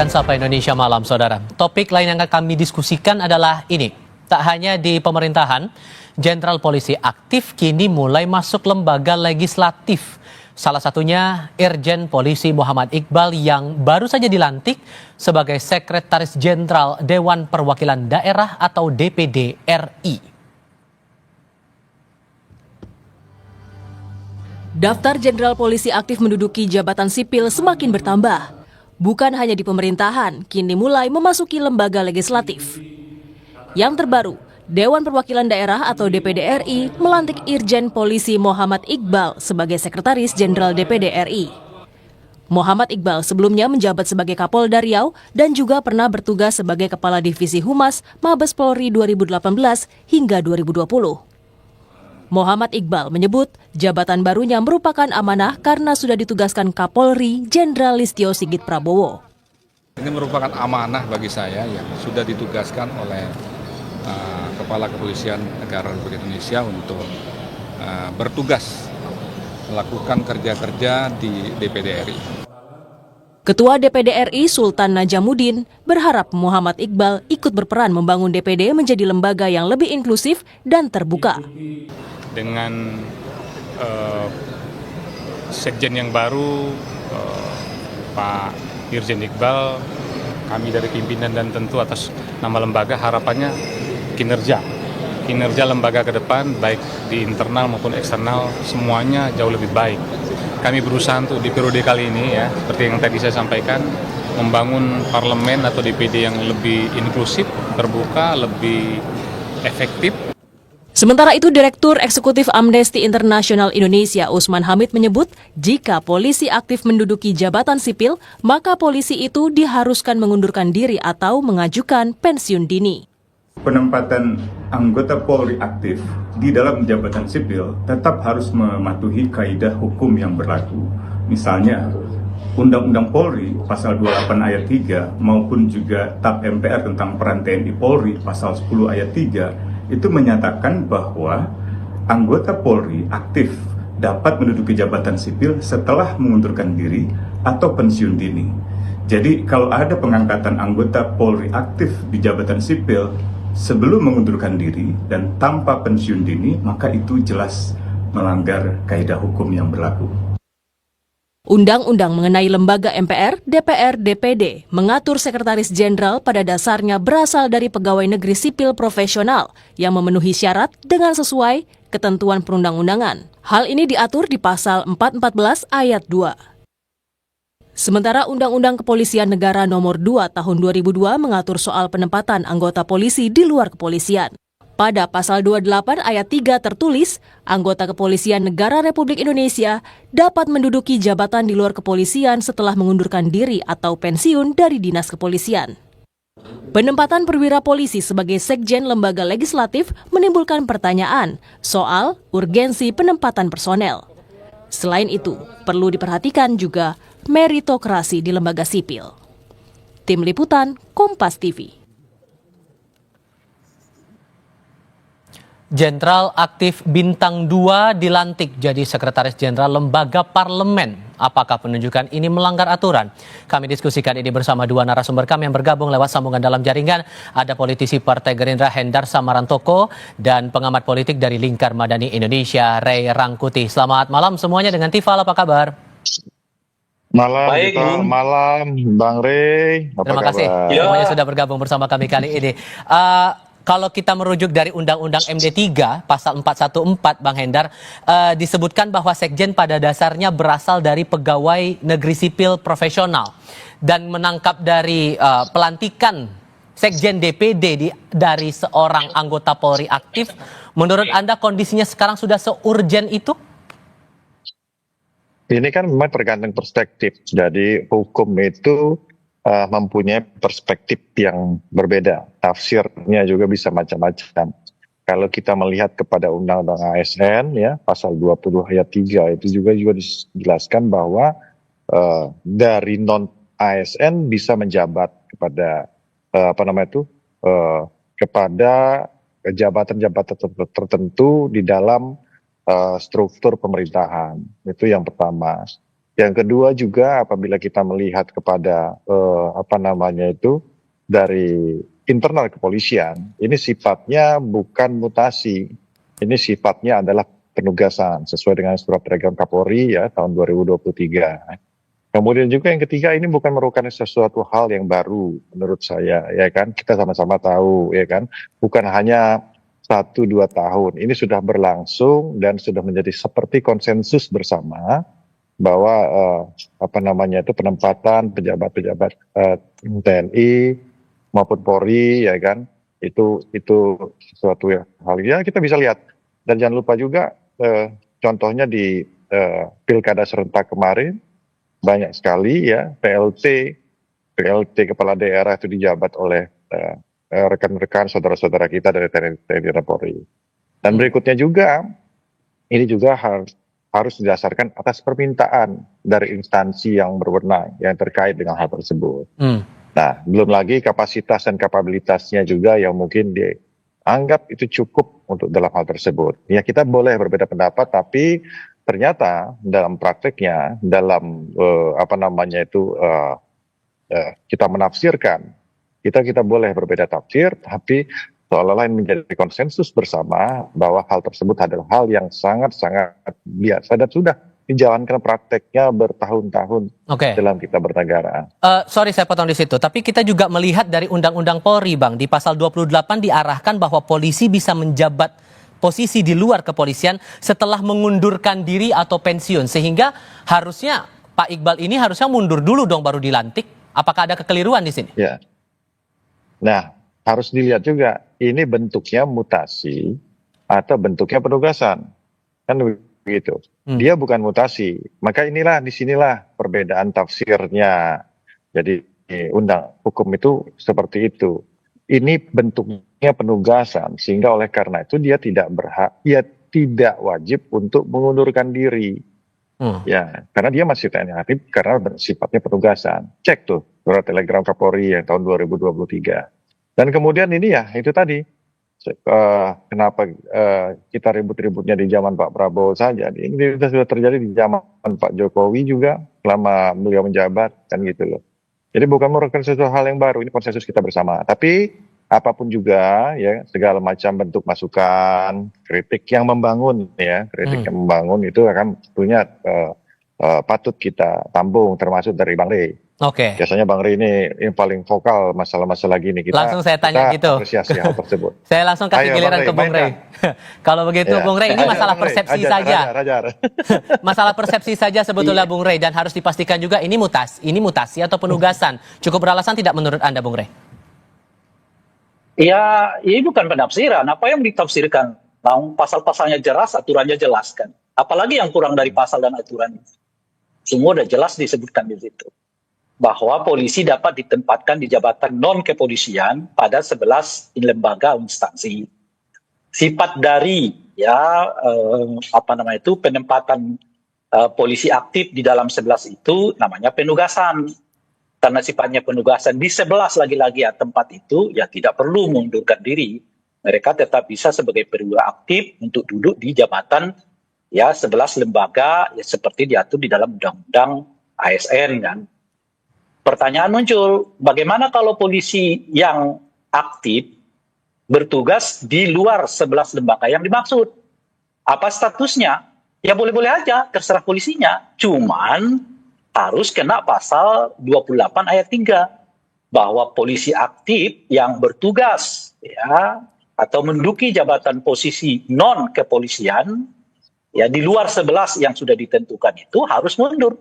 menyaksikan Sapa Indonesia Malam, Saudara. Topik lain yang akan kami diskusikan adalah ini. Tak hanya di pemerintahan, Jenderal Polisi aktif kini mulai masuk lembaga legislatif. Salah satunya Irjen Polisi Muhammad Iqbal yang baru saja dilantik sebagai Sekretaris Jenderal Dewan Perwakilan Daerah atau DPD RI. Daftar Jenderal Polisi aktif menduduki jabatan sipil semakin bertambah. Bukan hanya di pemerintahan, kini mulai memasuki lembaga legislatif. Yang terbaru, Dewan Perwakilan Daerah atau DPD RI melantik Irjen Polisi Muhammad Iqbal sebagai Sekretaris Jenderal DPD RI. Muhammad Iqbal sebelumnya menjabat sebagai Kapolda Riau dan juga pernah bertugas sebagai Kepala Divisi Humas Mabes Polri 2018 hingga 2020. Muhammad Iqbal menyebut jabatan barunya merupakan amanah karena sudah ditugaskan Kapolri Jenderal Listio Sigit Prabowo. Ini merupakan amanah bagi saya yang sudah ditugaskan oleh Kepala Kepolisian Negara Republik Indonesia untuk bertugas melakukan kerja-kerja di DPD RI. Ketua DPD RI Sultan Najamuddin berharap Muhammad Iqbal ikut berperan membangun DPD menjadi lembaga yang lebih inklusif dan terbuka. Dengan Sekjen yang baru, Pak Irjen Iqbal, kami dari pimpinan dan tentu atas nama lembaga harapannya kinerja lembaga ke depan baik di internal maupun eksternal semuanya jauh lebih baik. Kami berusaha untuk di periode kali ini ya, seperti yang tadi saya sampaikan, membangun parlemen atau DPD yang lebih inklusif, terbuka, lebih efektif. Sementara itu, Direktur Eksekutif Amnesty International Indonesia Usman Hamid menyebut jika polisi aktif menduduki jabatan sipil, maka polisi itu diharuskan mengundurkan diri atau mengajukan pensiun dini. Penempatan anggota Polri aktif di dalam jabatan sipil tetap harus mematuhi kaidah hukum yang berlaku. Misalnya, Undang-Undang Polri pasal 28 ayat 3 maupun juga TAP MPR tentang peran TNI Polri pasal 10 ayat 3 itu menyatakan bahwa anggota Polri aktif dapat menduduki jabatan sipil setelah mengundurkan diri atau pensiun dini. Jadi kalau ada pengangkatan anggota Polri aktif di jabatan sipil sebelum mengundurkan diri dan tanpa pensiun dini, maka itu jelas melanggar kaidah hukum yang berlaku. Undang-undang mengenai lembaga MPR, DPR, DPD mengatur sekretaris jenderal pada dasarnya berasal dari pegawai negeri sipil profesional yang memenuhi syarat dengan sesuai ketentuan perundang-undangan. Hal ini diatur di pasal 414 ayat 2. Sementara Undang-Undang Kepolisian Negara Nomor 2 Tahun 2002 mengatur soal penempatan anggota polisi di luar kepolisian. Pada pasal 28 ayat 3 tertulis, anggota Kepolisian Negara Republik Indonesia dapat menduduki jabatan di luar kepolisian setelah mengundurkan diri atau pensiun dari dinas kepolisian. Penempatan perwira polisi sebagai sekjen lembaga legislatif menimbulkan pertanyaan soal urgensi penempatan personel. Selain itu, perlu diperhatikan juga meritokrasi di lembaga sipil. Tim Liputan, Kompas TV. Jenderal aktif Bintang 2 dilantik jadi Sekretaris Jenderal Lembaga Parlemen. Apakah penunjukan ini melanggar aturan? Kami diskusikan ini bersama dua narasumber kami yang bergabung lewat sambungan dalam jaringan. Ada politisi Partai Gerindra Hendar Samarantoko dan pengamat politik dari Lingkar Madani Indonesia Ray Rangkuti. Selamat malam semuanya, dengan Tifal, apa kabar? Malam, baik, malam Bang Rey. Terima kasih semuanya sudah bergabung bersama kami kali ini. Kalau kita merujuk dari Undang-Undang MD3 pasal 414, Bang Hendar, disebutkan bahwa sekjen pada dasarnya berasal dari pegawai negeri sipil profesional dan menangkap dari pelantikan sekjen DPD dari seorang anggota Polri aktif. Menurut Anda kondisinya sekarang sudah seurgen itu? Ini kan memang tergantung perspektif. Jadi hukum itu mempunyai perspektif yang berbeda. Tafsirnya juga bisa macam-macam. Kalau kita melihat kepada Undang-Undang ASN, ya pasal 20 ayat 3 itu juga dijelaskan bahwa dari non ASN bisa menjabat kepada kepada jabatan-jabatan tertentu di dalam struktur pemerintahan. Itu yang pertama. Yang kedua juga apabila kita melihat kepada dari internal kepolisian, ini sifatnya bukan mutasi, ini sifatnya adalah penugasan sesuai dengan surat telegram Kapolri ya tahun 2023. Kemudian juga yang ketiga, ini bukan merupakan sesuatu hal yang baru menurut saya, ya kan? Kita sama-sama tahu, ya kan? Bukan hanya 1-2 tahun, ini sudah berlangsung dan sudah menjadi seperti konsensus bersama bahwa penempatan pejabat-pejabat TNI maupun Polri, ya kan? Itu sesuatu hal ya kita bisa lihat. Dan jangan lupa juga contohnya di pilkada serentak kemarin, banyak sekali ya PLT kepala daerah itu dijabat oleh rekan-rekan saudara-saudara kita dari TNI dan Polri. Dan berikutnya juga ini juga harus didasarkan atas permintaan dari instansi yang berwenang yang terkait dengan hal tersebut. Nah, belum lagi kapasitas dan kapabilitasnya juga yang mungkin dianggap itu cukup untuk dalam hal tersebut. Ya kita boleh berbeda pendapat, tapi ternyata dalam prakteknya, dalam kita menafsirkan, kita boleh berbeda tafsir, tapi seolah-olah menjadi konsensus bersama bahwa hal tersebut adalah hal yang sangat-sangat biasa dan sudah dijalankan prakteknya bertahun-tahun dalam kita bernegara. Sorry saya potong di situ, tapi kita juga melihat dari Undang-Undang Polri, Bang, di pasal 28 diarahkan bahwa polisi bisa menjabat posisi di luar kepolisian setelah mengundurkan diri atau pensiun, sehingga harusnya Pak Iqbal ini harusnya mundur dulu dong baru dilantik. Apakah ada kekeliruan di sini? Ya. Nah, harus dilihat juga ini bentuknya mutasi atau bentuknya penugasan, kan begitu. Dia bukan mutasi, maka disinilah perbedaan tafsirnya. Jadi hukum itu seperti itu. Ini bentuknya penugasan, sehingga oleh karena itu dia tidak tidak wajib untuk mengundurkan diri. Ya, karena dia masih TNI aktif karena sifatnya penugasan. Cek tuh surat telegram Kapolri yang tahun 2023. Dan kemudian ini ya itu tadi, kenapa kita ribut-ributnya di zaman Pak Prabowo saja. Ini sudah terjadi di zaman Pak Jokowi juga selama beliau menjabat kan gitu loh. Jadi bukan merupakan sesuatu hal yang baru, ini konsensus kita bersama. Tapi apapun juga ya, segala macam bentuk masukan, kritik yang membangun ya, kritik yang membangun itu akan tentunya patut kita tampung, termasuk dari Bang Rey. Biasanya Bang Rey ini yang paling vokal masalah-masalah gini. Langsung saya tanya gitu. Apresiasi hal tersebut. Saya langsung kasih giliran ke Bung Rey. Kalau begitu ya. Bung Rey, ini masalah persepsi saja. Masalah persepsi saja sebetulnya Bung Rey, dan harus dipastikan juga ini mutasi atau penugasan. Cukup beralasan tidak menurut Anda Bung Rey? Ya, ini bukan penafsiran. Apa yang ditafsirkan? Pasal-pasalnya jelas, aturannya jelas kan. Apalagi yang kurang dari pasal dan aturan. Semua udah jelas disebutkan di situ. Bahwa polisi dapat ditempatkan di jabatan non-kepolisian pada 11 lembaga instansi. Sifat dari penempatan polisi aktif di dalam 11 itu namanya penugasan. Karena sifatnya penugasan di 11 lagi-lagi tempat itu ya tidak perlu mengundurkan diri. Mereka tetap bisa sebagai perwira aktif untuk duduk di jabatan 11 lembaga seperti diatur di dalam undang-undang ASN kan. Pertanyaan muncul, bagaimana kalau polisi yang aktif bertugas di luar 11 lembaga yang dimaksud? Apa statusnya? Ya boleh-boleh aja, terserah polisinya. Cuman harus kena pasal 28 ayat 3. Bahwa polisi aktif yang bertugas atau menduduki jabatan posisi non-kepolisian di luar 11 yang sudah ditentukan itu harus mundur.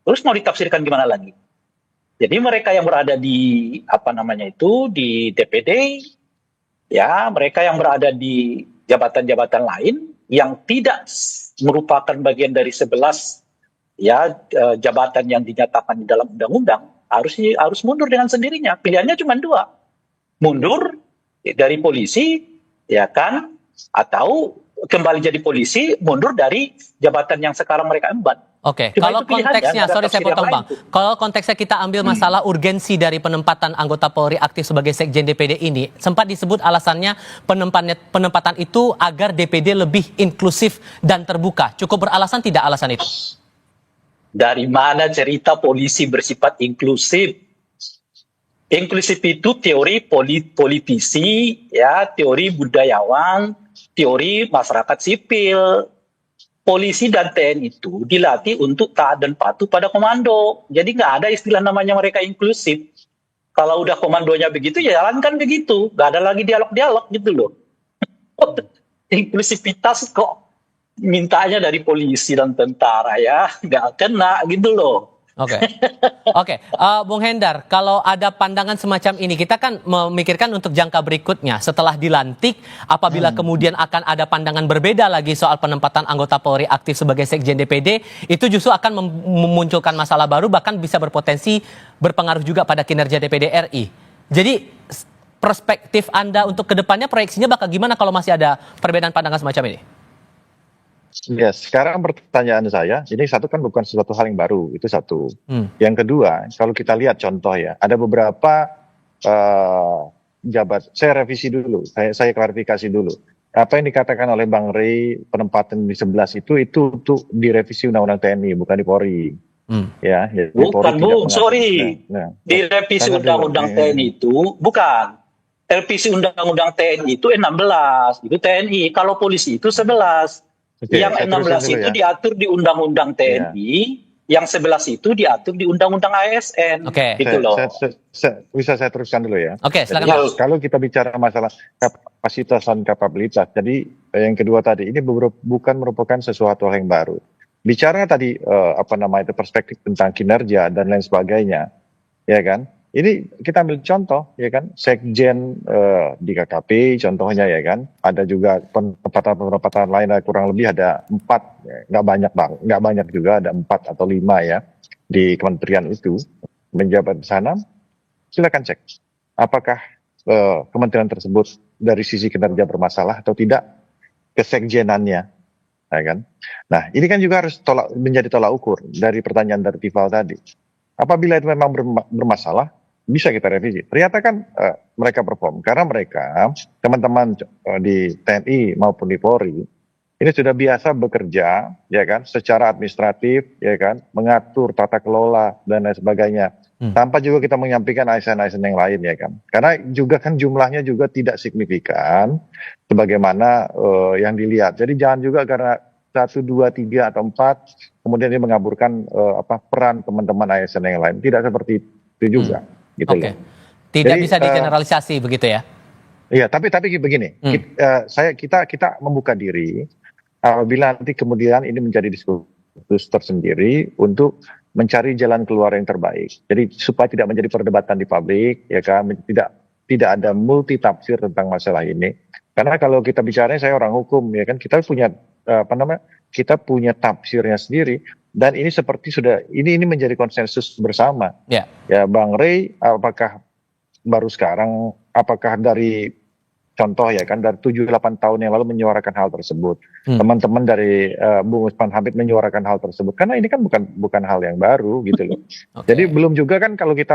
Terus mau ditafsirkan gimana lagi? Jadi mereka yang berada di di DPD, mereka yang berada di jabatan-jabatan lain yang tidak merupakan bagian dari 11 jabatan yang dinyatakan di dalam undang-undang harus mundur dengan sendirinya. Pilihannya cuma 2, mundur dari polisi, atau kembali jadi polisi, mundur dari jabatan yang sekarang mereka emban. Kalau konteksnya, sorry saya potong Bang. Kalau konteksnya kita ambil masalah urgensi dari penempatan anggota Polri aktif sebagai Sekjen DPD ini, sempat disebut alasannya penempatan itu agar DPD lebih inklusif dan terbuka. Cukup beralasan tidak alasan itu? Dari mana cerita polisi bersifat inklusif? Inklusif itu teori politisi, ya, teori budayawan, teori masyarakat sipil. Polisi dan TNI itu dilatih untuk taat dan patuh pada komando. Jadi nggak ada istilah namanya mereka inklusif. Kalau udah komandonya begitu, ya jalankan begitu. Nggak ada lagi dialog-dialog gitu loh. Inklusivitas kok mintanya dari polisi dan tentara, ya nggak kena gitu loh. Oke, oke, Bung Hendar, kalau ada pandangan semacam ini, kita kan memikirkan untuk jangka berikutnya. Setelah dilantik, apabila kemudian akan ada pandangan berbeda lagi soal penempatan anggota Polri aktif sebagai Sekjen DPD, itu justru akan memunculkan masalah baru, bahkan bisa berpotensi berpengaruh juga pada kinerja DPD RI. Jadi, perspektif Anda untuk kedepannya, proyeksinya bakal gimana kalau masih ada perbedaan pandangan semacam ini? Ya, sekarang pertanyaan saya, ini satu kan bukan sesuatu hal yang baru, itu satu. Yang kedua, kalau kita lihat contoh ya, ada beberapa saya revisi dulu, saya klarifikasi dulu. Apa yang dikatakan oleh Bang Rey, penempatan di 11 itu untuk direvisi Undang-Undang TNI, bukan di Polri. Ya, jadi bukan, Bung, sorry. Nah, Direvisi Undang-Undang TNI itu, bukan. Revisi Undang-Undang TNI itu 16, itu TNI. Kalau polisi itu 11. Oke, yang 16 itu diatur di Undang-Undang TNI, yang 11 itu diatur di Undang-Undang ASN. Oke. Gitu loh. Bisa saya teruskan dulu ya. Oke, silakan. Jadi, kalau kita bicara masalah kapasitas dan kapabilitas, jadi yang kedua tadi ini bukan merupakan sesuatu hal yang baru. Bicara tadi perspektif tentang kinerja dan lain sebagainya, ya kan? Ini kita ambil contoh, ya kan, Sekjen di KKP contohnya, ya kan, ada juga penempatan lain kurang lebih ada 4, ya, nggak banyak juga, ada 4 atau 5 ya di kementerian itu menjabat di sana. Silakan cek apakah kementerian tersebut dari sisi kinerja bermasalah atau tidak, kesekjenannya, ya kan. Nah, ini kan juga harus menjadi tolak ukur dari pertanyaan dari Tifal tadi. Apabila itu memang bermasalah, bisa kita revisi. Ternyata kan mereka perform karena mereka teman-teman di TNI maupun di Polri ini sudah biasa bekerja, ya kan, secara administratif, ya kan, mengatur tata kelola dan lain sebagainya. Tanpa juga kita menyampaikan ASN-ASN yang lain, ya kan. Karena juga kan jumlahnya juga tidak signifikan sebagaimana yang dilihat. Jadi jangan juga karena 1, 2, 3 atau 4 kemudian dia mengaburkan peran teman-teman ASN yang lain. Tidak seperti itu juga. Gitu. Oke. Tidak jadi, bisa digeneralisasi begitu ya? Iya, tapi begini, kita membuka diri apabila nanti kemudian ini menjadi diskursus tersendiri untuk mencari jalan keluar yang terbaik. Jadi supaya tidak menjadi perdebatan di publik, ya kan, tidak ada multi tafsir tentang masalah ini. Karena kalau kita bicaranya, saya orang hukum, ya kan, kita punya kita punya tafsirnya sendiri. Dan ini seperti ini menjadi konsensus bersama. Ya, Bang Rey, apakah baru sekarang, apakah dari contoh, ya kan, dari 7-8 tahun yang lalu menyuarakan hal tersebut. Teman-teman dari Bung Usman Hamid menyuarakan hal tersebut. Karena ini kan bukan hal yang baru gitu loh. Jadi belum juga kan kalau kita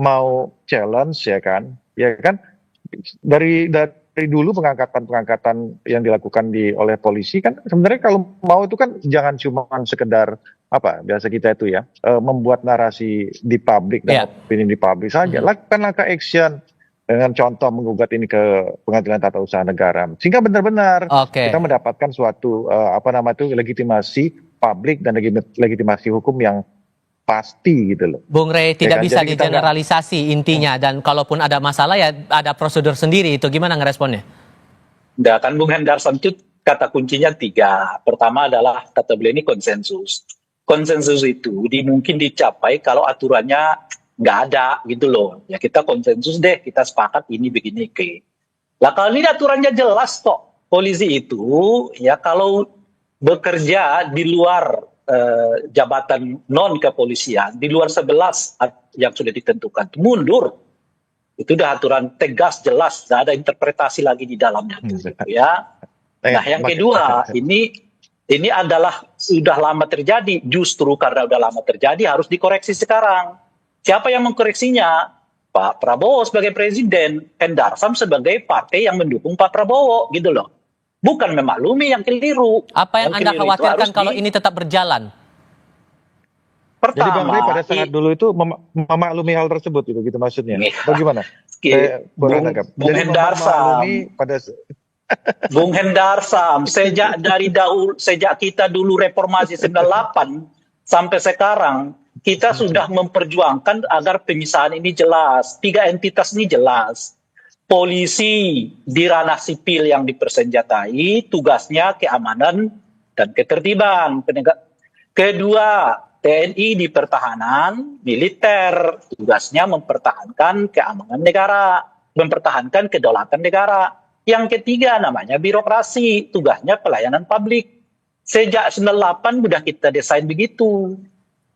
mau challenge, ya kan dari dulu pengangkatan yang dilakukan oleh polisi kan sebenarnya kalau mau itu kan jangan cuma sekedar biasa kita itu ya membuat narasi di publik dan opini di publik saja. Lakukan langkah action dengan contoh menggugat ini ke Pengadilan Tata Usaha Negara sehingga benar-benar kita mendapatkan suatu legitimasi publik dan legitimasi hukum yang pasti gitu loh. Bung Rey, tidak bisa digeneralisasi intinya, dan kalaupun ada masalah ya ada prosedur sendiri, itu gimana ngeresponnya? Nah, kan Bung Hendarson itu kata kuncinya 3. Pertama adalah kata beliau ini konsensus. Konsensus itu mungkin dicapai kalau aturannya nggak ada gitu loh. Ya kita konsensus deh, kita sepakat ini begini ke. Lah kalau ini aturannya jelas kok. Polisi itu ya kalau bekerja di luar jabatan non kepolisian di luar 11 yang sudah ditentukan mundur, itu udah aturan tegas jelas, tidak ada interpretasi lagi di dalamnya gitu ya. Nah yang kedua ini adalah sudah lama terjadi, justru karena sudah lama terjadi harus dikoreksi sekarang. Siapa yang mengkoreksinya? Pak Prabowo sebagai presiden, Hendarsam sebagai partai yang mendukung Pak Prabowo gitu loh. Bukan memaklumi yang keliru. Apa yang Anda khawatirkan kalau ini tetap berjalan? Jadi Bang Rey pada saat i- dulu itu memaklumi hal tersebut gitu maksudnya. Iya. Atau gimana? Saya boleh tangkap. Bung Jadi Hendar memaklumi Sam, pada Bung Hendar Sam, sejak kita dulu reformasi 98 sampai sekarang, kita sudah memperjuangkan agar pemisahan ini jelas, tiga entitas ini jelas. Polisi di ranah sipil yang dipersenjatai, tugasnya keamanan dan ketertiban. Kedua, TNI di pertahanan, militer, tugasnya mempertahankan keamanan negara, mempertahankan kedaulatan negara. Yang ketiga namanya birokrasi, tugasnya pelayanan publik. Sejak 98 sudah kita desain begitu.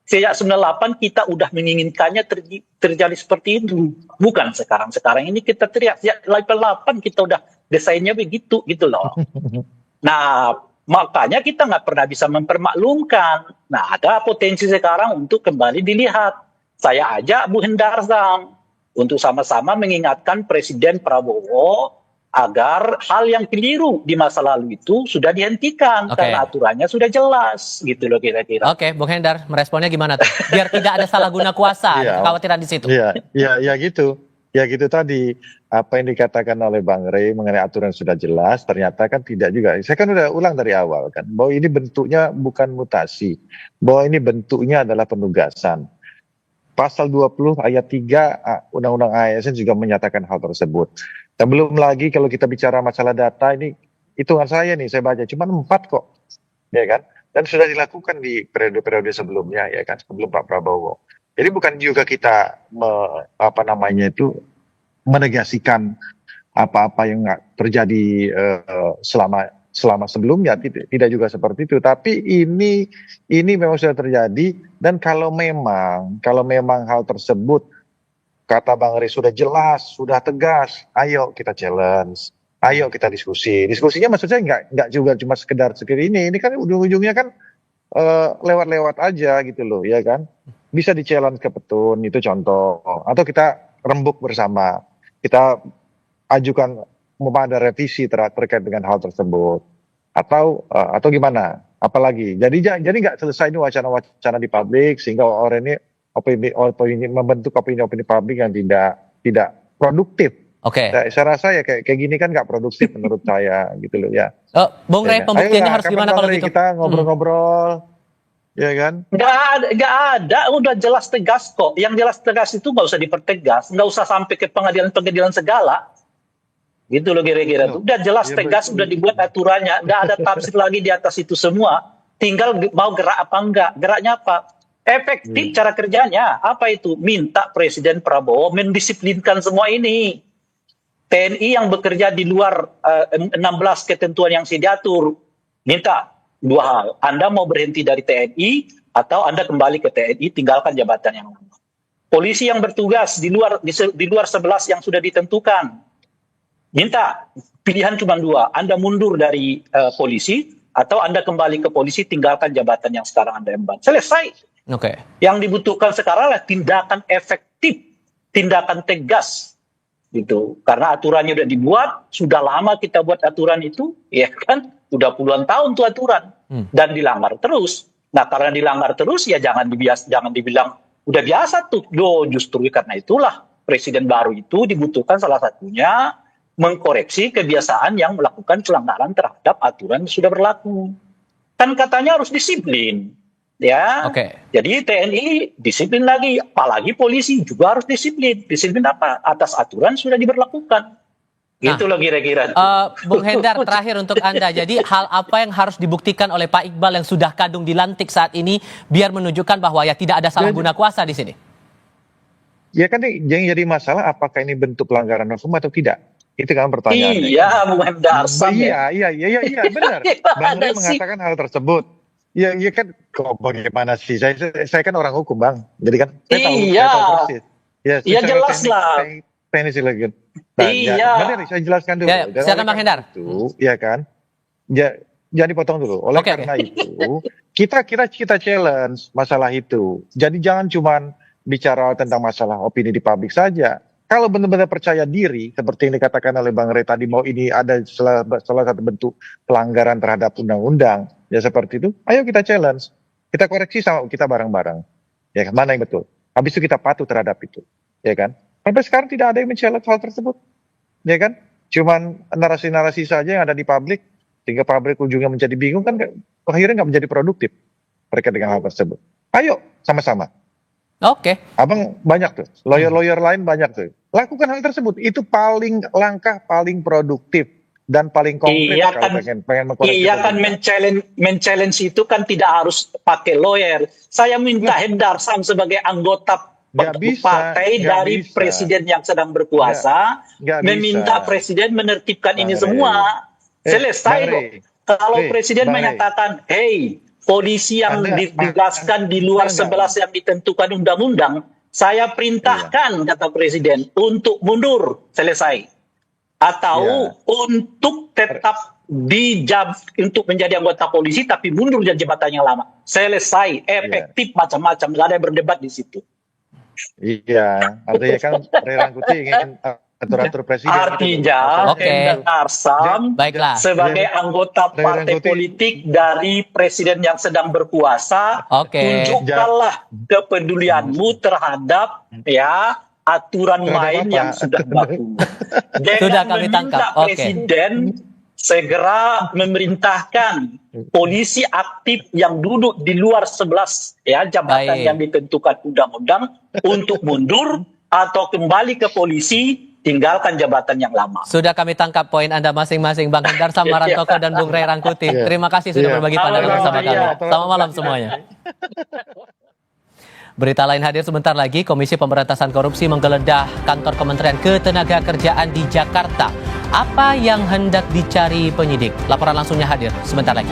Sejak 98 kita udah menginginkannya terjadi seperti itu. Bukan sekarang ini kita teriak. Sejak 98 kita udah desainnya begitu gitu loh. Nah, makanya kita nggak pernah bisa mempermaklumkan. Nah, ada potensi sekarang untuk kembali dilihat. Saya ajak Bu Hendar Sam untuk sama-sama mengingatkan Presiden Prabowo agar hal yang keliru di masa lalu itu sudah dihentikan Oke. karena aturannya sudah jelas gitu loh kira-kira. Oke, Bung Hendar, meresponnya gimana tuh? Biar tidak ada salah guna kuasa, ada Iya. kekhawatiran di situ. ya gitu. Ya gitu tadi apa yang dikatakan oleh Bang Rey mengenai aturan sudah jelas, ternyata kan tidak juga. Saya kan udah ulang dari awal kan bahwa ini bentuknya bukan mutasi, bahwa ini bentuknya adalah penugasan. Pasal 20 ayat 3 Undang-Undang ASN juga menyatakan hal tersebut. Dan belum lagi kalau kita bicara masalah data ini, hitungan saya nih, saya baca cuma 4 kok, ya kan? Dan sudah dilakukan di periode-periode sebelumnya, ya kan, sebelum Pak Prabowo. Jadi bukan juga kita menegasikan apa-apa yang terjadi selama sebelumnya, tidak juga seperti itu. Tapi ini memang sudah terjadi, dan kalau memang hal tersebut kata Bang Rey sudah jelas, sudah tegas, ayo kita challenge, ayo kita diskusi. Diskusinya maksud saya nggak juga cuma sekedar ini kan ujung-ujungnya kan lewat-lewat aja gitu loh, ya kan? Bisa di challenge ke petun, itu contoh. Atau kita rembuk bersama, kita ajukan ada revisi terkait dengan hal tersebut, atau gimana? Apalagi, jadi nggak selesai ini wacana-wacana di publik sehingga orang ini membentuk opini publik yang tidak produktif. Oke. Saya rasa ya kayak gini kan nggak produktif menurut saya gitu loh ya. Bung Rey, Ya kan? pembuktiannya Ayolah, harus gimana kalau kapan-kapan gitu? kita ngobrol-ngobrol, ya kan? Nggak ada, udah jelas tegas kok. Yang jelas tegas itu nggak usah dipertegas, nggak usah sampai ke pengadilan segala. Gitu loh kira-kira tuh. Udah jelas Ya, tegas, betul. udah dibuat aturannya, nggak ada tafsir lagi di atas itu semua. Tinggal mau gerak apa enggak, geraknya apa. Efektif cara kerjanya, apa itu? Minta Presiden Prabowo mendisiplinkan semua ini. TNI yang bekerja di luar 16 ketentuan yang sudah diatur, minta 2 hal. Anda mau berhenti dari TNI atau Anda kembali ke TNI, tinggalkan jabatan yang lama. Polisi yang bertugas di luar 11 yang sudah ditentukan, minta pilihan cuma 2. Anda mundur dari polisi atau Anda kembali ke polisi, tinggalkan jabatan yang sekarang Anda emban. Selesai. Oke. Yang dibutuhkan sekarang adalah tindakan efektif, tindakan tegas. Gitu. Karena aturannya udah dibuat, sudah lama kita buat aturan itu, ya kan? Udah puluhan tahun tuh aturan. Dan dilanggar terus. Nah, karena dilanggar terus, ya jangan dibilang udah biasa tuh. Loh, justru karena itulah presiden baru itu dibutuhkan salah satunya mengkoreksi kebiasaan yang melakukan pelanggaran terhadap aturan yang sudah berlaku. Kan katanya harus disiplin. Ya, Oke. jadi TNI disiplin lagi, apalagi polisi juga harus disiplin. Disiplin apa? Atas aturan sudah diberlakukan. Gitu loh kira-kira. Bung Hendar, terakhir untuk Anda. Jadi hal apa yang harus dibuktikan oleh Pak Iqbal yang sudah kadung dilantik saat ini biar menunjukkan bahwa ya tidak ada salah guna kuasa di sini? Ya kan yang jadi masalah apakah ini bentuk pelanggaran hukum atau tidak? Itu kan pertanyaannya. Iya, Bung Hendar. Iya, benar. Bang Rey mengatakan hal tersebut. Iya kan, kok bagaimana sih? Saya kan orang hukum, Bang. Jadi kan saya tahu persis. Ya, Iya jelas lah. Teknis lagi. Iya. Benar, saya jelaskan dulu. Ya, silakan Bang Hendar. Itu, ya kan? Jangan dipotong dulu. Oleh karena itu, kita challenge masalah itu. Jadi jangan cuma bicara tentang masalah opini di publik saja. Kalau benar-benar percaya diri, seperti yang dikatakan oleh Bang Rey tadi, mau ini ada salah satu bentuk pelanggaran terhadap undang-undang, ya seperti itu, ayo kita challenge, kita koreksi sama kita bareng-bareng. Ya kan? Mana yang betul? Habis itu kita patuh terhadap itu, ya kan? Sampai sekarang tidak ada yang men-challenge hal tersebut, ya kan? Cuman narasi-narasi saja yang ada di publik, sehingga publik ujungnya menjadi bingung kan, akhirnya nggak menjadi produktif mereka dengan hal tersebut. Ayo sama-sama. Oke. Abang banyak tuh, lawyer-lawyer lain banyak tuh. Lakukan hal tersebut, itu paling langkah paling produktif dan paling konkret Iya kalau kan, pengen mengkoreksi iya kan pemerintah. men-challenge itu kan tidak harus pakai lawyer. Saya minta Hendar Sam sebagai anggota Nggak bisa, partai nggak dari bisa. presiden yang sedang berkuasa, Nggak meminta bisa. presiden menertibkan Bang ini Rey. semua. Selesai Bang loh. Rey. Kalau Rey, presiden Bang Rey. menyatakan, hey, polisi yang Anda- ditugaskan di luar Anda- 11 yang ditentukan undang-undang, saya perintahkan, kata presiden, untuk mundur. Selesai. Atau untuk tetap untuk menjadi anggota polisi tapi mundur dari jabatan yang lama. Selesai, efektif, macam-macam, nggak ada yang berdebat di situ. Iya, artinya kan Ray Rangkuti ingin atur-atur presiden. Artinya, Oke. Hendar Sam Baiklah. sebagai anggota Ray partai Rangkuti. politik dari presiden yang sedang berkuasa, Oke. tunjukkanlah kepedulianmu terhadap aturan Terhadap main apa? yang sudah baku. Dengan Sudah kami meminta tangkap. Oke. presiden segera memerintahkan polisi aktif yang duduk di luar 11 jabatan Baik. yang ditentukan undang-undang untuk mundur atau kembali ke polisi, tinggalkan jabatan yang lama. Sudah kami tangkap poin Anda masing-masing, Bang Hendar Sam Marantoko dan Bung Ray Rangkuti. Iya. Terima kasih sudah Iya. berbagi pandangan Sama-sama, bersama kami. iya. Selamat malam semuanya. Berita lain hadir sebentar lagi. Komisi Pemberantasan Korupsi menggeledah kantor Kementerian Ketenagakerjaan di Jakarta. Apa yang hendak dicari penyidik? Laporan langsungnya hadir sebentar lagi.